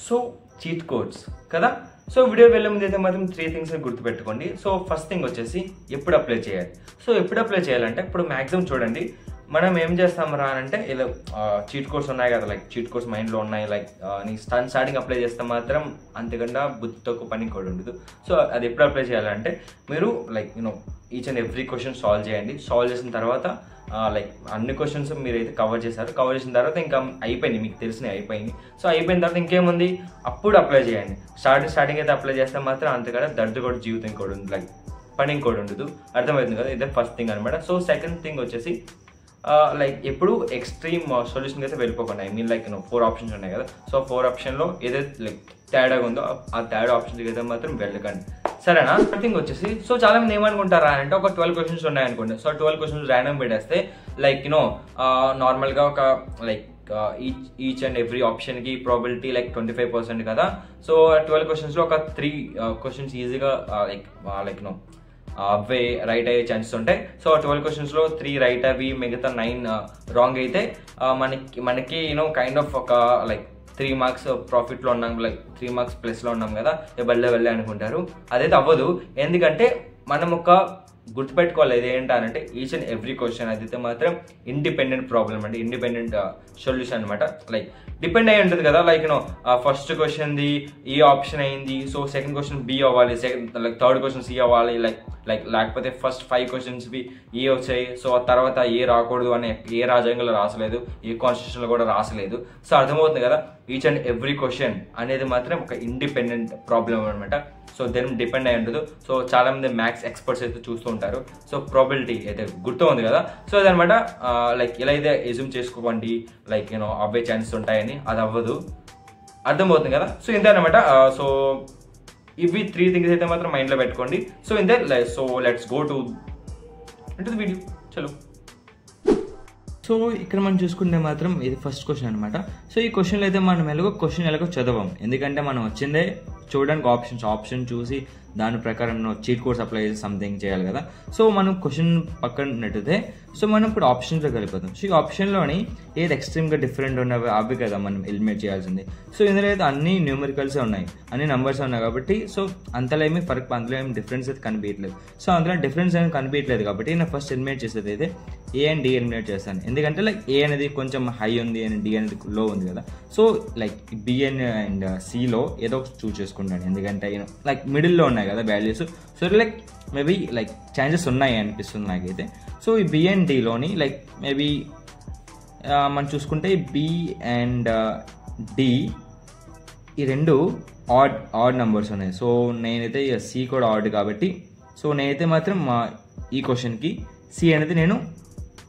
So cheat codes కదా. So video వెళ్ళే ముందు అయితే మాత్రం 3 థింగ్స్ గుర్తుపెట్టుకోండి. సో ఫస్ట్ థింగ్ వచ్చేసి ఎప్పుడు అప్లై చేయాలి. సో ఎప్పుడు అప్లై చేయాలంటే ఇప్పుడు మ్యాక్సిమం చూడండి, మనం ఏం చేస్తాం రా అంటే ఇలా చీట్ కోడ్స్ ఉన్నాయి కదా, లైక్ చీట్ కోడ్స్ మైండ్లో ఉన్నాయి, లైక్ నీ స్టార్టింగ్ అప్లై చేస్తే మాత్రం అంతకన్నా బుద్ధితో పని కూడా ఉండదు. సో అది ఎప్పుడు అప్లై చేయాలంటే మీరు like each and every question solve చేయండి. సాల్వ్ చేసిన తర్వాత లైక్ అన్ని క్వశ్చన్స్ మీరైతే కవర్ చేశారు. కవర్ చేసిన తర్వాత ఇంకా అయిపోయింది, మీకు తెలిసినవి అయిపోయింది. సో అయిపోయిన తర్వాత ఇంకేముంది, అప్పుడు అప్లై చేయండి. స్టార్టింగ్ అయితే అప్లై చేస్తే మాత్రం అంతకన్నా దర్దు కూడా జీవితం కూడా ఉంది, లైక్ పని కూడా ఉండదు. అర్థమవుతుంది కదా, ఇదే ఫస్ట్ థింగ్ అనమాట. సో సెకండ్ థింగ్ వచ్చేసి లైక్ ఎప్పుడు ఎక్స్ట్రీమ్ సొల్యూషన్కి అయితే వెళ్ళిపోకుండా. ఐ మీన్ లైక్ 4 ఆప్షన్స్ ఉన్నాయి కదా, సో 4 ఆప్షన్లో ఏదైతే లైక్ తేడాగా ఉందో ఆ తేడా ఆప్షన్కి అయితే మాత్రం వెళ్ళకండి, సరేనా. థింగ్ వచ్చేసి సో చాలా మంది ఏమనుకుంటారా అంటే ఒక 12 క్వశ్చన్స్ ఉన్నాయనుకోండి. సో 12 క్వశ్చన్స్ ర్యాండమ్ పెట్టేస్తే లైక్ నార్మల్గా ఒక లైక్ ఈచ్ అండ్ ఎవ్రీ ఆప్షన్కి ప్రాబిలిటీ లైక్ 25% కదా. సో 12 క్వశ్చన్స్లో ఒక 3 క్వశ్చన్స్ ఈజీగా లైక్ అవే రైట్ అయ్యే ఛాన్సెస్ ఉంటాయి. సో 12 క్వశ్చన్స్లో 3 రైట్ అవి, మిగతా 9 రాంగ్ అయితే మనకి కైండ్ ఆఫ్ ఒక లైక్ 3 మార్క్స్ ప్రాఫిట్లో ఉన్నాం, లైక్ 3 మార్క్స్ ప్లస్లో ఉన్నాం కదా, వెళ్ళే అనుకుంటారు. అదైతే అవ్వదు. ఎందుకంటే మనం ఒక గుర్తుపెట్టుకోవాలి ఏంటంటే ఈచ్ అండ్ ఎవ్రీ క్వశ్చన్ అదైతే మాత్రం ఇండిపెండెంట్ ప్రాబ్లం అంటే ఇండిపెండెంట్ సొల్యూషన్ అనమాట. లైక్ డిపెండ్ అయి ఉంటుంది కదా, లైక్ ఫస్ట్ క్వశ్చన్ది ఏ ఆప్షన్ అయింది, సో సెకండ్ క్వశ్చన్ బి అవ్వాలి, లైక్ థర్డ్ క్వశ్చన్ సి అవ్వాలి, లేకపోతే ఫస్ట్ 5 క్వశ్చన్స్ బి ఏ వచ్చాయి, సో ఆ తర్వాత ఏ రాకూడదు అని ఏ రాజ్యాంగంలో రాసలేదు, ఏ కాన్స్టిట్యూషన్లో కూడా రాసలేదు. సో అర్థమవుతుంది కదా, ఈచ్ అండ్ ఎవ్రీ క్వశ్చన్ అనేది మాత్రం ఒక ఇండిపెండెంట్ ప్రాబ్లం అనమాట. సో దాన్ని డిపెండ్ అయి ఉండదు. సో చాలా మంది మ్యాథ్స్ ఎక్స్పర్ట్స్ అయితే చూస్తూ ఉంటారు. సో ప్రాబిలిటీ అయితే గుర్తు ఉంది కదా, సో అదనమాట. లైక్ ఇలా అయితే ఎజ్యూమ్ చేసుకోండి లైక్ అవే ఛాన్సెస్ ఉంటాయని, అది అవ్వదు. అర్థమవుతుంది కదా. సో ఇంతే అనమాట. సో ఇవి 3 థింగ్స్ అయితే మాత్రం మైండ్లో పెట్టుకోండి. సో ఇంతే. So let's go to the video. చలో. సో ఇక్కడ మనం చూసుకుంటే మాత్రం ఇది ఫస్ట్ క్వశ్చన్ అనమాట. సో ఈ క్వశ్చన్లో అయితే మనం ఎలాగో చదవం, ఎందుకంటే మనం వచ్చిందే చూడడానికి ఆప్షన్ చూసి దాని ప్రకారం చీట్ కోడ్స్ అప్లై చేసి సంథింగ్ చేయాలి కదా. సో మనం క్వశ్చన్ పక్కన నెట్టితే సో మనం ఇప్పుడు ఆప్షన్స్లో వెళ్ళిపోతాం. సో ఈ ఆప్షన్లోని ఏది ఎక్స్ట్రీమ్గా డిఫరెంట్ ఉన్నవి అవి కదా మనం ఎలిమినేట్ చేయాల్సింది. సో ఇందులో అయితే అన్ని న్యూమరికల్సే ఉన్నాయి, అన్ని నెంబర్స్ ఉన్నాయి కాబట్టి సో అందులో ఏమి డిఫరెన్స్ అయితే కనిపించట్లేదు. సో అందులో డిఫరెన్స్ ఏమి కనిపించట్లేదు కాబట్టి నేను ఫస్ట్ ఎలిమినేట్ చేసేది అయితే ఏ అండ్ డి ఎలిమినేట్ చేస్తాను. ఎందుకంటే లైక్ ఏ అనేది కొంచెం హై ఉంది అండ్ డి అనేది లో ఉంది కదా. సో లైక్ బిఎన్ అండ్ సిలో ఏదో ఒకటి చూస్ చేసుకుంటాను, ఎందుకంటే లైక్ మిడిల్లో ఉన్నాయి కదా values. So like maybe like chances ఉన్నాయి అనిపిస్తుంది నాకైతే. సో ఈ బి అండ్ డిలోని లైక్ మేబీ మనం చూసుకుంటే బి అండ్ డి ఈ రెండు ఆడ్ నెంబర్స్ ఉన్నాయి. సో నేనైతే సి కూడా ఆడ్ కాబట్టి సో నేనైతే మాత్రం ఈ క్వశ్చన్కి సి అనేది నేను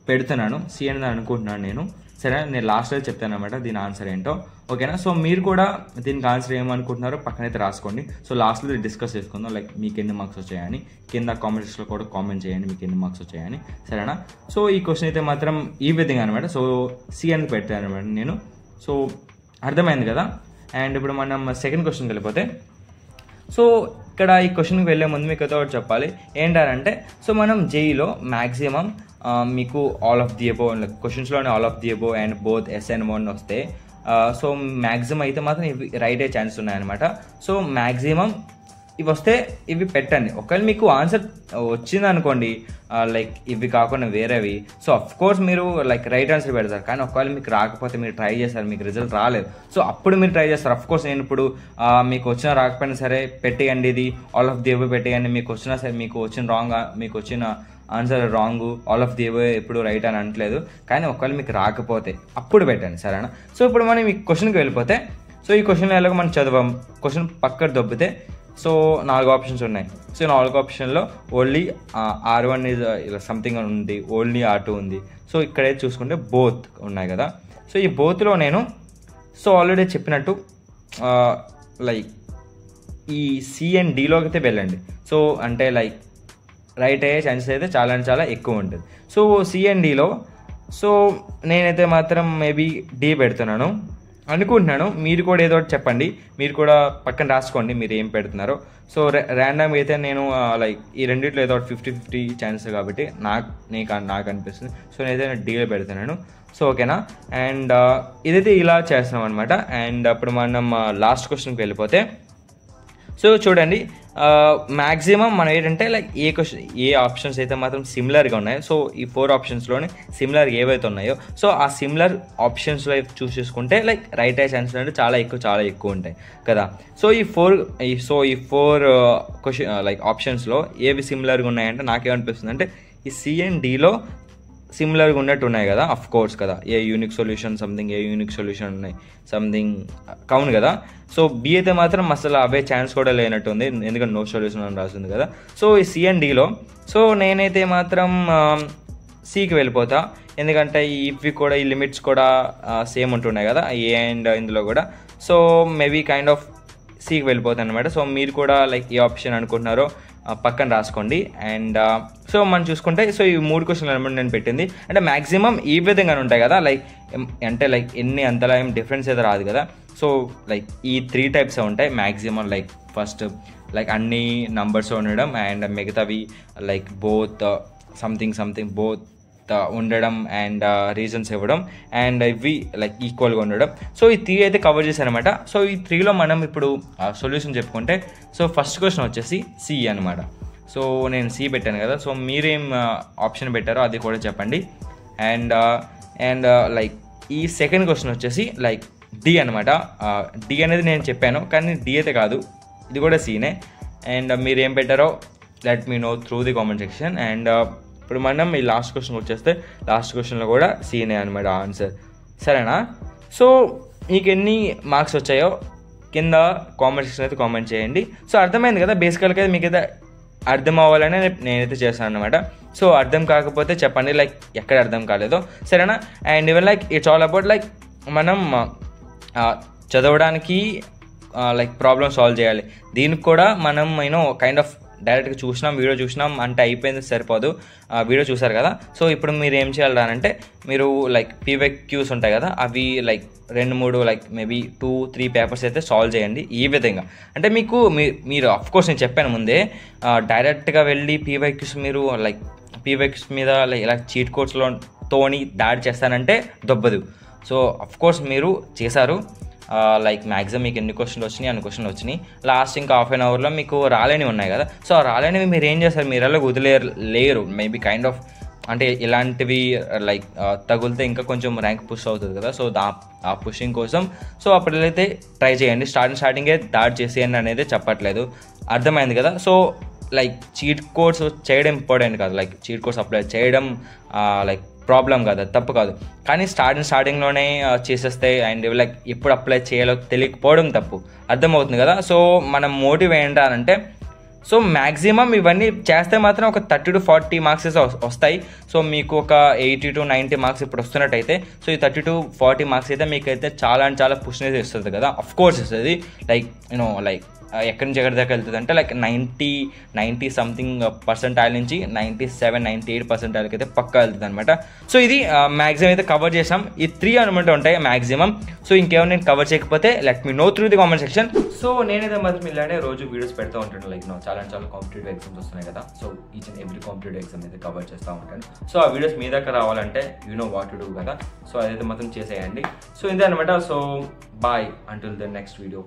పెడుతున్నాను, సి అనేది అనుకుంటున్నాను నేను. సరే, నేను లాస్ట్లో చెప్తాను అనమాట దీని ఆన్సర్ ఏంటో, ఓకేనా. సో మీరు కూడా దీనికి ఆన్సర్ ఏమనుకుంటున్నారో పక్కనైతే రాసుకోండి. సో లాస్ట్లో డిస్కస్ చేసుకుందాం, లైక్ మీకు ఎన్ని మార్క్స్ వచ్చాయని. కింద కామెంట్స్లో కూడా కామెంట్ చేయండి మీకు ఎన్ని మార్క్స్ వచ్చాయని, సరేనా. సో ఈ క్వశ్చన్ అయితే మాత్రం ఈ విధంగా అనమాట. సో సి అనేది పెట్టాను అనమాట నేను. సో అర్థమైంది కదా. అండ్ ఇప్పుడు మనం సెకండ్ క్వశ్చన్కి వెళ్ళిపోతే, సో ఇక్కడ ఈ క్వశ్చన్కి వెళ్ళే ముందు మీకు అయితే ఒకటి చెప్పాలి ఏంటంటే, సో మనం జేఈలో మ్యాక్సిమం మీకు ఆల్ ఆఫ్ ది అబోవ్ క్వశ్చన్స్లోనే all of the above and both S and one వస్తే సో మ్యాక్సిమం అయితే మాత్రం ఇవి రైట్ అయ్యే ఛాన్సెస్ ఉన్నాయన్నమాట. సో మ్యాక్సిమం ఇవి వస్తే ఇవి పెట్టండి. ఒకవేళ మీకు ఆన్సర్ వచ్చింది అనుకోండి లైక్ ఇవి కాకుండా వేరేవి, సో అఫ్ కోర్స్ మీరు లైక్ రైట్ ఆన్సర్ పెడతారు. కానీ ఒకవేళ మీకు రాకపోతే మీరు ట్రై చేస్తారు, మీకు రిజల్ట్ రాలేదు, సో అప్పుడు మీరు ట్రై చేస్తారు. అఫ్ కోర్స్ నేను ఇప్పుడు మీకు వచ్చినా రాకపోయినా సరే పెట్టేయండి, ఇది ఆల్ ఆఫ్ ది అబోవ్ పెట్టేయండి. మీకు వచ్చినా సరే మీకు వచ్చిన రాంగ్, మీకు వచ్చిన answer wrong, all of the above ఎప్పుడు రైట్ అని అనట్లేదు. కానీ ఒకవేళ మీకు రాకపోతే అప్పుడు పెట్టండి, సరేనా. సో ఇప్పుడు మనం ఈ క్వశ్చన్కి వెళ్ళిపోతే, సో ఈ క్వశ్చన్లో ఎలాగో మనం చదవం, క్వశ్చన్ పక్కన దొబ్బితే సో 4 ఆప్షన్స్ ఉన్నాయి. సో 4 ఆప్షన్లో ఓన్లీ R1 ఇస్ ఇలా సంథింగ్ ఉంది, ఓన్లీ R2 ఉంది. సో ఇక్కడైతే చూసుకుంటే బోత్ ఉన్నాయి కదా. సో ఈ బోత్లో నేను సో ఆల్రెడీ చెప్పినట్టు లైక్ ఈ సి అండ్ డిలోకి అయితే వెళ్ళండి. సో అంటే లైక్ రైట్ అయ్యే ఛాన్సెస్ అయితే చాలా ఎక్కువ ఉంటుంది. సో సి అండ్ డిలో సో నేనైతే మాత్రం మేబీ డి పెడుతున్నాను అనుకుంటున్నాను. మీరు కూడా ఏదో ఒకటి చెప్పండి, మీరు కూడా పక్కన రాసుకోండి మీరు ఏం పెడుతున్నారో. సో ర్యాండమ్ అయితే నేను లైక్ ఈ రెండిట్లో ఏదో 50-50 ఛాన్సెస్ కాబట్టి నాకు అనిపిస్తుంది. సో నేనైతే డీలో పెడుతున్నాను. సో ఓకేనా. అండ్ ఇదైతే ఇలా చేస్తున్నాం అనమాట. అండ్ అప్పుడు మనం లాస్ట్ క్వశ్చన్కి వెళ్ళిపోతే, సో చూడండి మ్యాక్సిమం మనం ఏంటంటే లైక్ ఏ ఆప్షన్స్ అయితే మాత్రం సిమిలర్గా ఉన్నాయో, సో ఈ 4 ఆప్షన్స్లోనే సిమిలర్ ఏవైతే ఉన్నాయో, సో ఆ సిమిలర్ ఆప్షన్స్లో చూస్ చేసుకుంటే లైక్ రైట్ ఆన్సర్ అంటే చాలా ఎక్కువ ఉంటాయి కదా. సో ఈ 4 క్వశ్చన్ లైక్ ఆప్షన్స్లో ఏవి సిమిలర్గా ఉన్నాయంటే నాకేమనిపిస్తుంది అంటే ఈ సి అండ్ డిలో సిమిలర్గా ఉన్నట్టు ఉన్నాయి కదా, అఫ్ కోర్స్ కదా. ఏ యూనిక్ సొల్యూషన్ ఉన్నాయి సంథింగ్ కౌన్ కదా. సో బి అయితే మాత్రం అసలు అవే ఛాన్స్ కూడా లేనట్టుంది, ఎందుకంటే నో సొల్యూషన్ అని రాస్తుంది కదా. సో ఈ సి అండ్ డిలో సో నేనైతే మాత్రం సికి వెళ్ళిపోతా, ఎందుకంటే ఇవి కూడా ఈ లిమిట్స్ కూడా సేమ్ ఉంటున్నాయి కదా ఏ అండ్ ఇందులో కూడా. సో మేబీ కైండ్ ఆఫ్ సికి వెళ్ళిపోతాను అనమాట. సో మీరు కూడా లైక్ ఏ ఆప్షన్ అనుకుంటున్నారో పక్కన రాసుకోండి. అండ్ సో మనం చూసుకుంటే సో ఈ 3 క్వశ్చన్లు అనమాట నేను పెట్టింది, అంటే మ్యాక్సిమం ఈ విధంగానే ఉంటాయి కదా, లైక్ అంటే లైక్ అంతలా ఏం డిఫరెన్స్ అయితే రాదు కదా. సో లైక్ ఈ 3 టైప్స్ ఉంటాయి మ్యాక్సిమం, లైక్ ఫస్ట్ లైక్ అన్ని నంబర్స్ ఉండడం, అండ్ మిగతావి లైక్ బోత్ సంథింగ్ బోత్ ఉండడం, అండ్ రీజన్స్ ఇవ్వడం, అండ్ ఇవి లైక్ ఈక్వల్గా ఉండడం. సో ఈ 3 అయితే కవర్ చేశారనమాట. సో ఈ 3లో మనం ఇప్పుడు సొల్యూషన్ చెప్పుకుంటే, సో ఫస్ట్ క్వశ్చన్ వచ్చేసి సి అనమాట. సో నేను సి పెట్టాను కదా, సో మీరేం ఆప్షన్ పెట్టారో అది కూడా చెప్పండి. అండ్ లైక్ ఈ సెకండ్ క్వశ్చన్ వచ్చేసి లైక్ డి అనమాట. డి అనేది నేను చెప్పాను, కానీ డి అయితే కాదు, ఇది కూడా సీనే. అండ్ మీరు ఏం పెట్టారో let me no through the comment section. And ఇప్పుడు మనం ఈ లాస్ట్ క్వశ్చన్ వచ్చేస్తే లాస్ట్ క్వశ్చన్లో కూడా సీనే అనమాట ఆన్సర్, సరేనా. సో మీకు ఎన్ని మార్క్స్ వచ్చాయో కింద కామెంట్ సెక్షన్ అయితే కామెంట్ చేయండి. సో అర్థమైంది కదా, బేసికల్గా అయితే మీకైతే అర్థం అవ్వాలని నేనైతే చేస్తాను అనమాట. సో అర్థం కాకపోతే చెప్పండి లైక్ ఎక్కడ అర్థం కాలేదో, సరేనా. And even like it's all about like మనం చదవడానికి లైక్ ప్రాబ్లమ్ సాల్వ్ చేయాలి, దీనికి కూడా మనం కైండ్ ఆఫ్ డైరెక్ట్గా వీడియో చూసినాం అంటే అయిపోయింది సరిపోదు, వీడియో చూసారు కదా. సో ఇప్పుడు మీరు ఏం చేయాలంటే మీరు లైక్ PYQs ఉంటాయి కదా, అవి లైక్ 2-3 లైక్ మేబీ 2-3 పేపర్స్ అయితే సాల్వ్ చేయండి ఈ విధంగా. అంటే మీరు అఫ్కోర్స్ నేను చెప్పాను ముందే, డైరెక్ట్గా వెళ్ళి PYQs మీరు లైక్ PYQs మీద లైక్ ఇలా చీట్ కోడ్స్లోతోని దాడి చేస్తానంటే దొబ్బదు. సో అఫ్కోర్స్ మీరు చేశారు, లైక్ మ్యాక్సిమం మీకు ఎన్ని క్వశ్చన్లు వచ్చినాయి అన్ని క్వశ్చన్లు వచ్చినాయి. లాస్ట్ ఇంకా హాఫ్ అన్ అవర్లో మీకు రాలేనివి ఉన్నాయి కదా. సో ఆ రాలేనివి మీరు ఏం చేస్తారు, మీరు అలా వదిలేరు మేబీ కైండ్ ఆఫ్ అంటే ఇలాంటివి లైక్ తగిలితే ఇంకా కొంచెం ర్యాంక్ పుష్ అవుతుంది కదా. సో ఆ పుషింగ్ కోసం సో అప్పుడైతే ట్రై చేయండి, స్టార్టింగే దాడి చేసేయండి అనేది చెప్పట్లేదు, అర్థమైంది కదా. సో లైక్ చీట్ కోడ్స్ చేయడం ఇంపార్టెంట్ కాదు, లైక్ చీట్ కోడ్స్ అప్లై చేయడం లైక్ ప్రాబ్లం కాదు, అది తప్పు కాదు, కానీ స్టార్టింగ్లోనే చేసేస్తే అండ్ లైక్ ఎప్పుడు అప్లై చేయాలో తెలియకపోవడం తప్పు, అర్థమవుతుంది కదా. సో మనం మోటివ్ ఏంటంటే సో మ్యాక్సిమం ఇవన్నీ చేస్తే మాత్రం ఒక 30 to 40 మార్క్స్ వస్తాయి. సో మీకు ఒక 80 to 90 మార్క్స్ ఇప్పుడు వస్తున్నట్టయితే సో ఈ 30 to 40 మార్క్స్ అయితే మీకైతే చాలా అంటే చాలా పుష్నెస్ ఇస్తుంది కదా. అఫ్ కోర్స్ ఇస్తుంది, లైక్ లైక్ ఎక్కడి నుంచి ఎక్కడి దాకా వెళ్తుంది అంటే లైక్ 90 సంథింగ్ పర్సెంటైల్ నుంచి 97-98 పర్సెంటైల్కి అయితే పక్కా వెళ్తుంది అనమాట. సో ఇది మ్యాక్సిమం అయితే కవర్ చేసాం, ఈ 3 అనమాట ఉంటాయి మ్యాక్సిమం. సో ఇంకేమైనా నేను కవర్ చేయకపోతే let me no through the comment section. So నేనైతే మాత్రం ఇలానే రోజు వీడియోస్ పెడతా ఉంటాను, లైక్ చాలా కాంపిటేటివ్ ఎగ్జామ్స్ వస్తున్నాయి కదా. So each and every competitive exam అయితే కవర్ చేస్తూ ఉంటాను. సో ఆ వీడియోస్ మీ దగ్గర రావాలంటే you know what to do కదా. సో అదైతే మాత్రం చేసేయండి. సో ఇదే అనమాట. So bye until the next video.